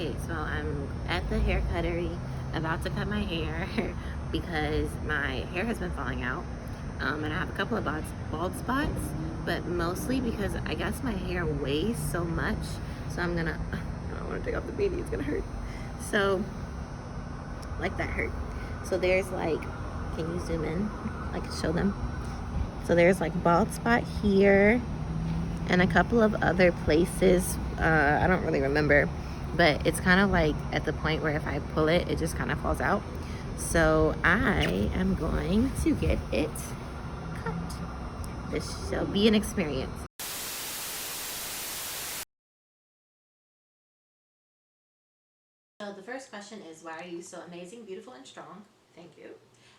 Okay, so I'm at the hair cuttery about to cut my hair because my hair has been falling out. And I have a couple of bald spots, but mostly because I guess my hair weighs so much. So I'm gonna, I don't want to take off the beanie, it's gonna hurt. So, like that hurt. So there's like, can you zoom in? I can show them. So there's like bald spot here and a couple of other places. I don't really remember, but it's kind of like at the point where if I pull it, it just kind of falls out. So I am going to get it cut. This shall be an experience. So the first question is, why are you so amazing, beautiful, and strong? Thank you.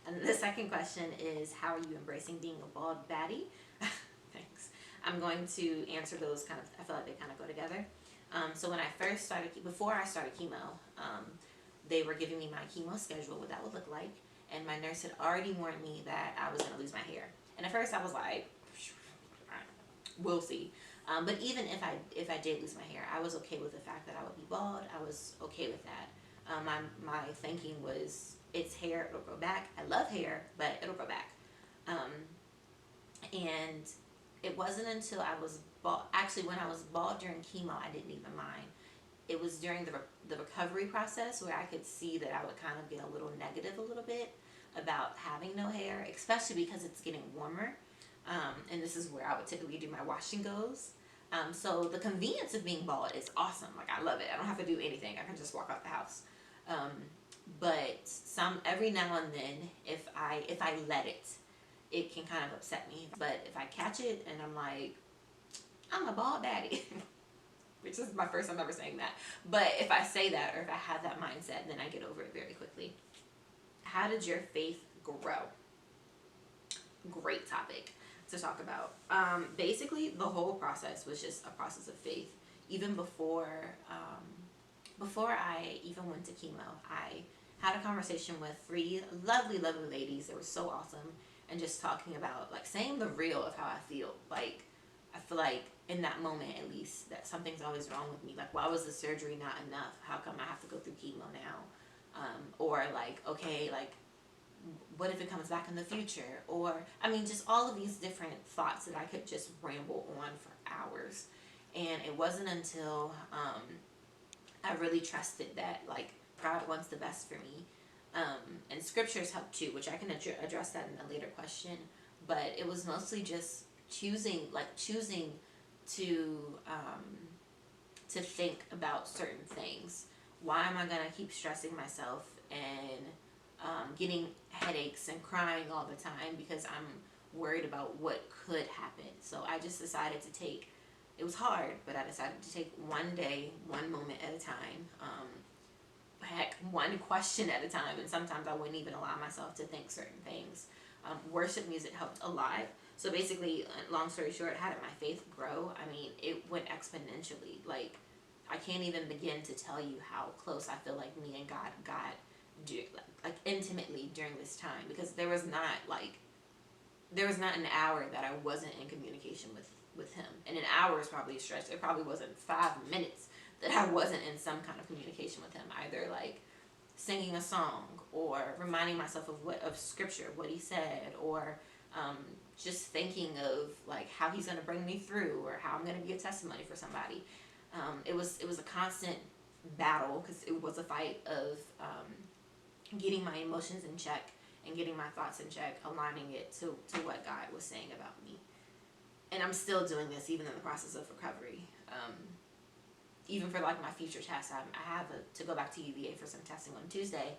And the second question is, how are you embracing being a bald baddie? Thanks. I'm going to answer those kind of, I feel like they kind of go together. So when I first started, before I started chemo, they were giving me my chemo schedule, what that would look like. And my nurse had already warned me that I was going to lose my hair. And at first I was like, we'll see. But even if I did lose my hair, I was okay with the fact that I would be bald. I was okay with that. My thinking was, it's hair, it'll grow back. I love hair, but it'll grow back. And it wasn't until I was bald. Actually, when I was bald during chemo, I didn't even mind. It was during the recovery process where I could see that I would kind of get a little negative a little bit about having no hair, especially because it's getting warmer. And this is where I would typically do my wash and goes. So the convenience of being bald is awesome. Like, I love it. I don't have to do anything. I can just walk out the house. But every now and then, if I let it, it can kind of upset me. But if I catch it and I'm like, I'm a bald baddie, which is my first time ever saying that. But if I say that, or if I have that mindset, then I get over it very quickly. How did your faith grow? Great topic to talk about. Basically, the whole process was just a process of faith. Even before I even went to chemo, I had a conversation with three lovely, lovely ladies. They were so awesome, and just talking about, like, saying the real of how I feel. Like, I feel like in that moment, at least, that something's always wrong with me. Like, why was the surgery not enough? How come I have to go through chemo now? Or like, okay, like, what if it comes back in the future? Or, I mean, just all of these different thoughts that I could just ramble on for hours. And it wasn't until I really trusted that, like, God wants the best for me. And scriptures help too, which I can address that in a later question. But it was mostly just choosing to think about certain things. Why am I gonna keep stressing myself and getting headaches and crying all the time because I'm worried about what could happen? So I just decided to take, it was hard, but I decided to take one day, one moment at a time, heck, one question at a time. And sometimes I wouldn't even allow myself to think certain things. Worship music helped a lot. So basically, long story short, how did my faith grow? I mean, it went exponentially. Like, I can't even begin to tell you how close I feel like me and God got, like, intimately during this time, because there was not an hour that I wasn't in communication with him. And an hour is probably a stretch. There probably wasn't 5 minutes that I wasn't in some kind of communication with him, either like singing a song or reminding myself of scripture, what he said, or just thinking of like how he's going to bring me through, or how I'm going to be a testimony for somebody. It was a constant battle, because it was a fight of getting my emotions in check and getting my thoughts in check, aligning it to what God was saying about me. And I'm still doing this even in the process of recovery. Even for like my future tests, I have to go back to UVA for some testing on Tuesday.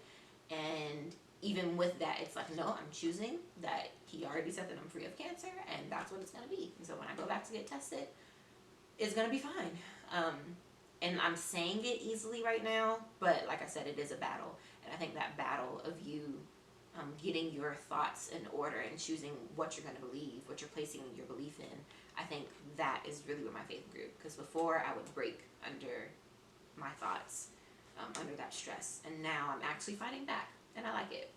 And even with that, it's like, no, I'm choosing that he already said that I'm free of cancer, and that's what it's going to be. And so when I go back to get tested, it's going to be fine. And I'm saying it easily right now, but like I said, it is a battle. And I think that battle of you getting your thoughts in order and choosing what you're going to believe, what you're placing your belief in, I think that is really where my faith grew. Because before, I would break under my thoughts, under that stress. And now I'm actually fighting back, and I like it.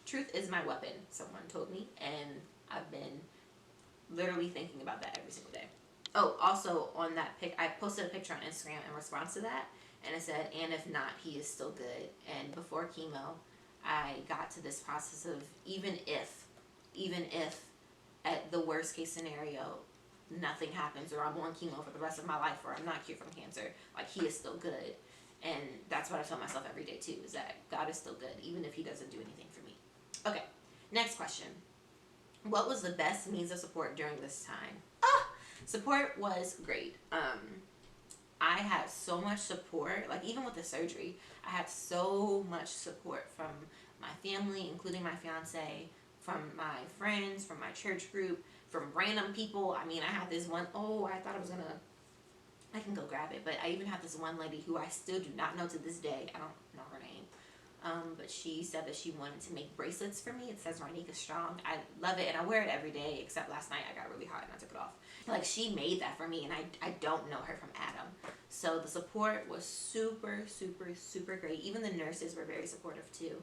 Truth is my weapon, someone told me, and I've been literally thinking about that every single day. Oh, also on that pic, I posted a picture on Instagram in response to that, and it said, and if not, he is still good. And before chemo, I got to this process of even if at the worst case scenario, nothing happens, or I'm on chemo for the rest of my life, or I'm not cured from cancer, like, he is still good. And that's what I tell myself every day too, is that God is still good, even if he doesn't do anything for me. Okay, next question. What was the best means of support during this time? Support was great. I had so much support, like, even with the surgery, I had so much support from my family, including my fiance, from my friends, from my church group, from random people. I mean, I had this one, I thought I was gonna, I can go grab it, but I even have this one lady who I still do not know to this day. I don't know her name. But she said that she wanted to make bracelets for me. It says Marnika Strong. I love it, and I wear it every day, except last night I got really hot and I took it off. Like, she made that for me, and I don't know her from Adam. So the support was super, super, super great. Even the nurses were very supportive too.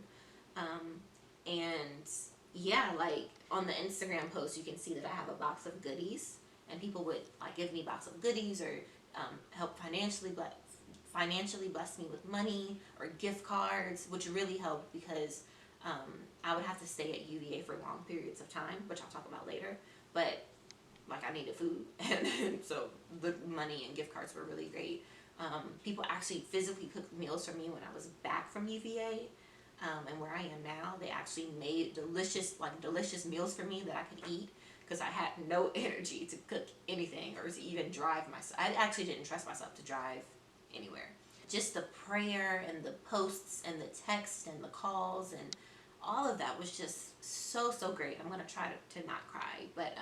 And yeah, like, on the Instagram post, you can see that I have a box of goodies, and people would, like, give me a box of goodies, or help financially bless me with money or gift cards, which really helped because I would have to stay at UVA for long periods of time, which I'll talk about later. But, like, I needed food, and so the money and gift cards were really great. People actually physically cooked meals for me when I was back from UVA. And where I am now, they actually made delicious meals for me that I could eat, because I had no energy to cook anything or to even drive myself. I actually didn't trust myself to drive anywhere. Just the prayer and the posts and the text and the calls and all of that was just so, so great. I'm gonna try to not cry, but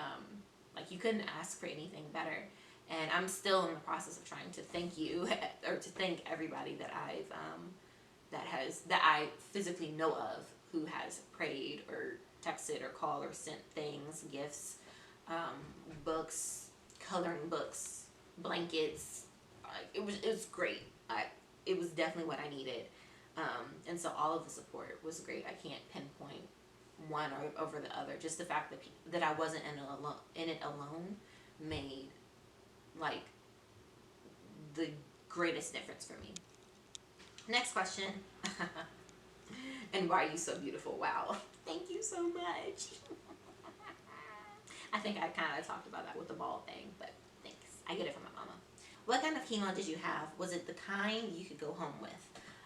like, you couldn't ask for anything better. And I'm still in the process of trying to thank you, or to thank everybody that I physically know of, who has prayed or texted or called or sent things, gifts, books, coloring books, blankets. It was great. It was definitely what I needed. And so all of the support was great. I can't pinpoint one over the other. Just the fact that I wasn't in it alone made, like, the greatest difference for me. Next question. And why are you so beautiful? Wow. Thank you so much. I think I kind of talked about that with the ball thing, but thanks. I get it from my mama. What kind of chemo did you have? Was it the kind you could go home with?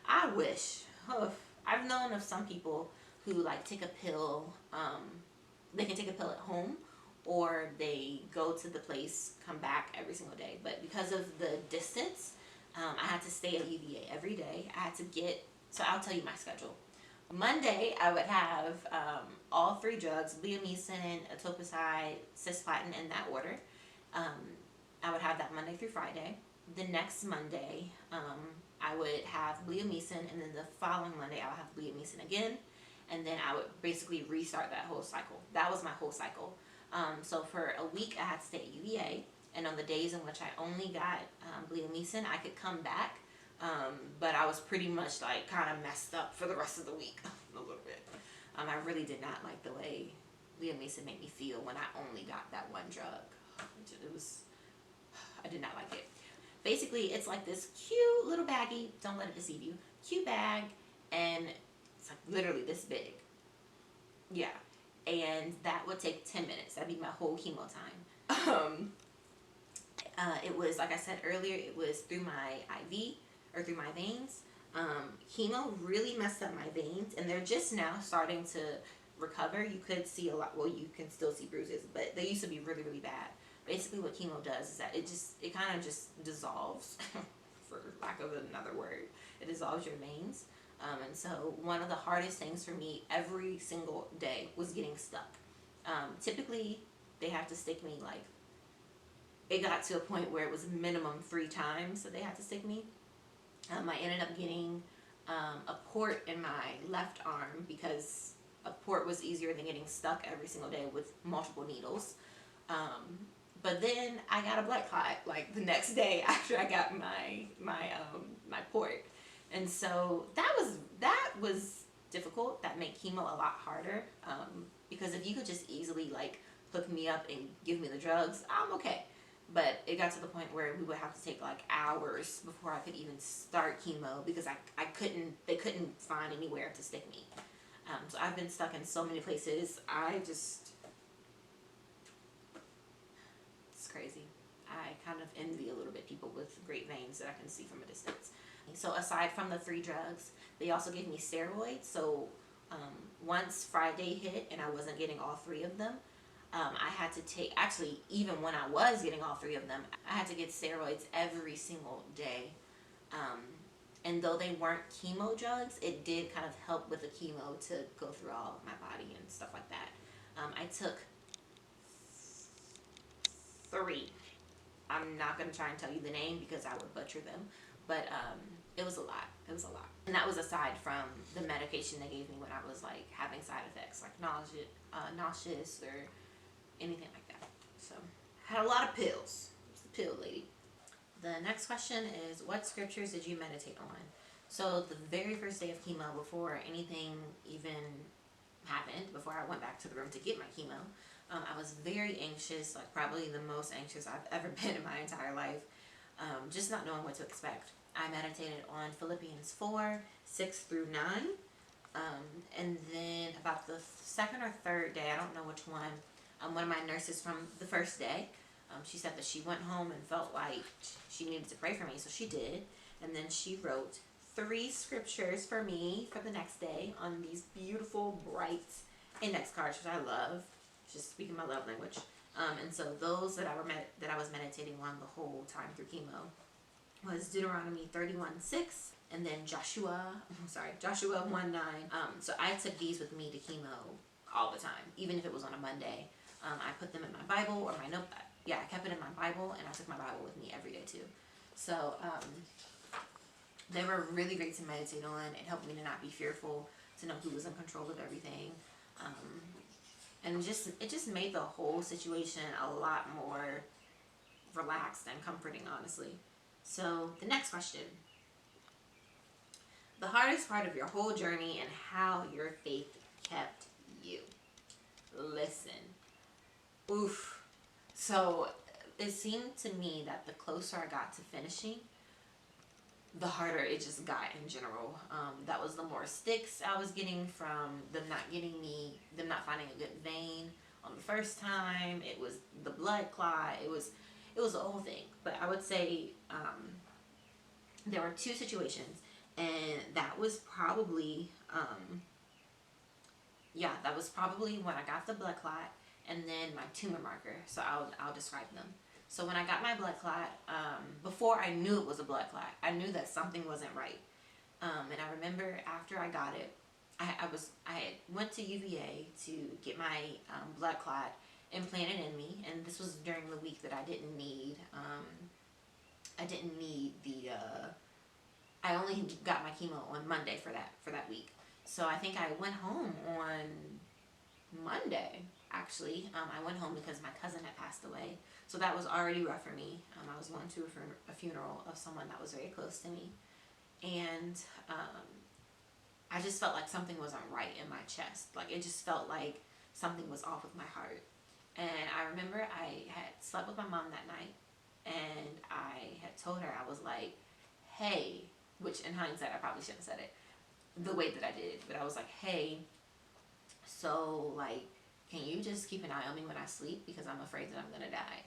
I wish. I've known of some people who, like, take a pill. They can take a pill at home, or they go to the place, come back every single day. But because of the distance, I had to stay at UVA every day. I had to so I'll tell you my schedule. Monday, I would have all 3 drugs: bleomycin, etoposide, cisplatin, in that order. I would have that Monday through Friday. The next Monday, I would have bleomycin, and then the following Monday, I would have bleomycin again. And then I would basically restart that whole cycle. That was my whole cycle. So for a week, I had to stay at UVA. And on the days in which I only got bleomycin, I could come back. But I was pretty much, like, kind of messed up for the rest of the week a little bit. I really did not like the way bleomycin made me feel when I only got that one drug. I did not like it. Basically, it's like this cute little baggie. Don't let it deceive you. Cute bag, and it's like literally this big. Yeah. And that would take 10 minutes. That'd be my whole chemo time. It was, like I said earlier, it was through my IV, or through my veins. Chemo really messed up my veins, and they're just now starting to recover. You could see a lot, well, you can still see bruises, but they used to be really, really bad. Basically what chemo does is that it kind of just dissolves, for lack of another word. It dissolves your veins. And so one of the hardest things for me every single day was getting stuck. Typically, they have to stick me, like, it got to a point where it was minimum 3 times that they had to stick me. I ended up getting a port in my left arm, because a port was easier than getting stuck every single day with multiple needles. But then I got a blood clot, like, the next day after I got my port. And so that was difficult. That made chemo a lot harder, because if you could just easily, like, hook me up and give me the drugs, I'm okay. But it got to the point where we would have to take like hours before I could even start chemo because they couldn't find anywhere to stick me. So I've been stuck in so many places. It's crazy. I kind of envy a little bit people with great veins that I can see from a distance. So aside from the 3 drugs, they also gave me steroids. So once Friday hit and I wasn't getting all 3 of them, I had to take, actually even when I was getting all 3 of them, I had to get steroids every single day. And though they weren't chemo drugs, it did kind of help with the chemo to go through all of my body and stuff like that. I took 3. I'm not going to try and tell you the name because I would butcher them, but it was a lot. It was a lot. And that was aside from the medication they gave me when I was like having side effects like nauseous or anything like that. So had a lot of pills. I was the pill lady. The next question is, what scriptures did you meditate on? So the very first day of chemo, before anything even happened, before I went back to the room to get my chemo, I was very anxious, like probably the most anxious I've ever been in my entire life, just not knowing what to expect. I meditated on Philippians 4, 6 through 9, and then about the second or third day, I don't know which one of my nurses from the first day, she said that she went home and felt like she needed to pray for me, so she did, and then she wrote 3 scriptures for me for the next day on these beautiful, bright index cards, which I love. Just speaking my love language. And so those that I was meditating on the whole time through chemo was Deuteronomy 31:6, and then Joshua 1:9. So I took these with me to chemo all the time, even if it was on a Monday. I put them in my Bible or my notebook. Yeah, I kept it in my Bible, and I took my Bible with me every day too. So they were really great to meditate on. It helped me to not be fearful, to know who was in control of everything. And it just made the whole situation a lot more relaxed and comforting, honestly. So the next question. The hardest part of your whole journey and how your faith kept you. Listen. Oof. So it seemed to me that the closer I got to finishing, the harder it just got in general. That was the more sticks I was getting from them not finding a good vein on the first time. It was the blood clot. It was the whole thing. But I would say there were 2 situations, and that was probably when I got the blood clot and then my tumor marker. So I'll describe them. So when I got my blood clot, before I knew it was a blood clot, I knew that something wasn't right. And I remember after I got it, I went to UVA to get my blood clot implanted in me, and this was during the week that I didn't need I only got my chemo on Monday for that week. So I think I went home on Monday. Actually, I went home because my cousin had passed away. So that was already rough for me. I was going to a funeral of someone that was very close to me. And I just felt like something wasn't right in my chest. Like it just felt like something was off with my heart. And I remember I had slept with my mom that night. And I had told her, I was like, hey, which in hindsight I probably shouldn't have said it the way that I did. But I was like, hey, so like, can you just keep an eye on me when I sleep, because I'm afraid that I'm gonna die.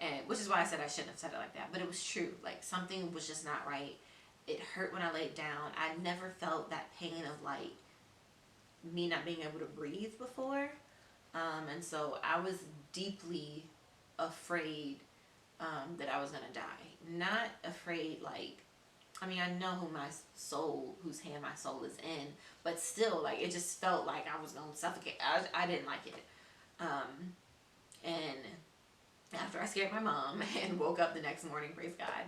And which is why I said I shouldn't have said it like that, but it was true. Like something was just not right. It hurt when I laid down. I never felt that pain of like me not being able to breathe before, and so I was deeply afraid that I was gonna die. Not afraid like, I mean, I know whose hand my soul is in, but still, like, it just felt like I was going to suffocate. I didn't like it. And after I scared my mom and woke up the next morning, praise God,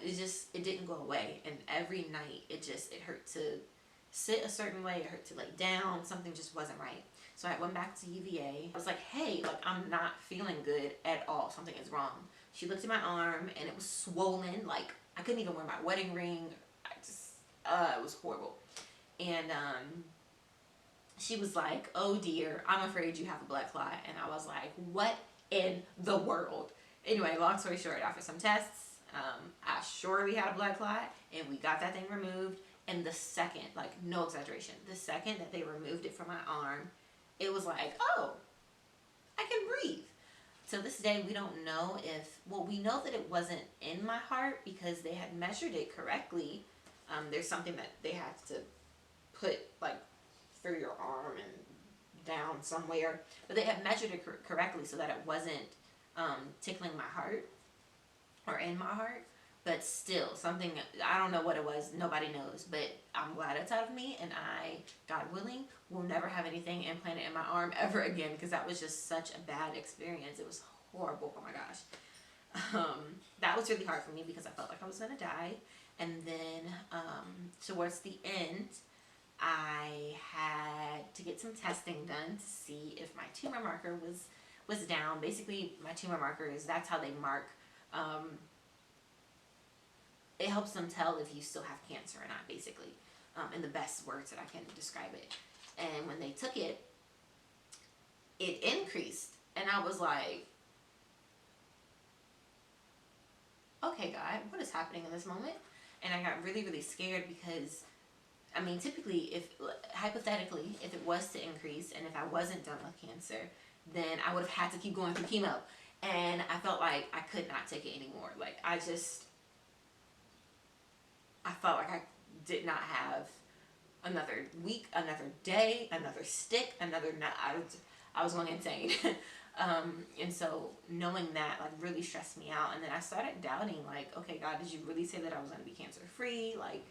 it didn't go away. And every night, it hurt to sit a certain way. It hurt to lay down. Something just wasn't right. So I went back to UVA. I was like, hey, like, I'm not feeling good at all. Something is wrong. She looked at my arm, and it was swollen, like, I couldn't even wear my wedding ring. It was horrible. And she was like, oh dear, I'm afraid you have a blood clot. And I was like, what in the world? Anyway, long story short, after some tests, I surely had a blood clot, and we got that thing removed. And the second, like no exaggeration, the second that they removed it from my arm, it was like, oh, I can breathe. So this day, we don't know if, well, we know that it wasn't in my heart because they had measured it correctly. There's something that they had to put like through your arm and down somewhere, but they had measured it correctly so that it wasn't tickling my heart or in my heart. But still, something, I don't know what it was, nobody knows, but I'm glad it's out of me, and I, God willing, will never have anything implanted in my arm ever again, because that was just such a bad experience. It was horrible. Oh my gosh. That was really hard for me because I felt like I was gonna die. And then towards the end, I had to get some testing done to see if my tumor marker was down. Basically, my tumor marker is, that's how they mark. It helps them tell if you still have cancer or not, basically, in the best words that I can describe it. And when they took it, it increased, and I was like, okay, God, what is happening in this moment? And I got really, really scared because, I mean, typically, if hypothetically, if it was to increase and if I wasn't done with cancer, then I would have had to keep going through chemo. And I felt like I could not take it anymore. Like, I felt like I did not have another week, another day, another stick, another nut. I was going insane. And so knowing that like really stressed me out. And then I started doubting, like, okay, God, did you really say that I was going to be cancer free? Like,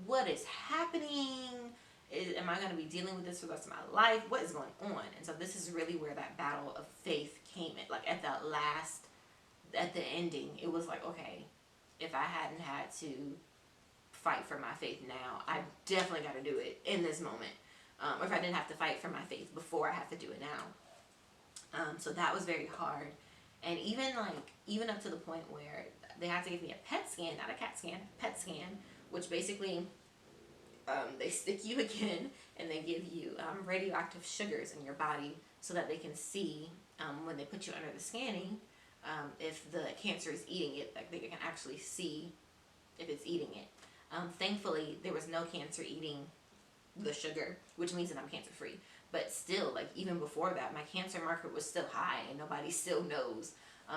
what is happening? Am I going to be dealing with this for the rest of my life? What is going on? And so this is really where that battle of faith came in. Like at the ending, it was like, okay, if I hadn't had to fight for my faith now, I definitely got to do it in this moment. Or if I didn't have to fight for my faith before, I have to do it now. So that was very hard. And even up to the point where they had to give me a PET scan, not a CAT scan, PET scan, which basically they stick you again and they give you radioactive sugars in your body so that they can see when they put you under the scanning if the cancer is eating it, like they can actually see if it's eating it. Thankfully, there was no cancer eating the sugar, which means that I'm cancer free. But still, like even before that, my cancer marker was still high and nobody still knows.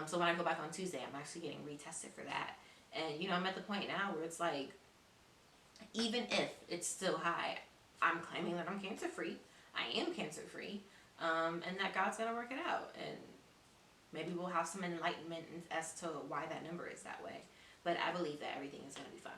So when I go back on Tuesday, I'm actually getting retested for that. And I'm at the point now where it's like, even if it's still high, I'm claiming that I'm cancer free. I am cancer free. And that God's gonna work it out. And maybe we'll have some enlightenment as to why that number is that way. But I believe that everything is gonna be fine.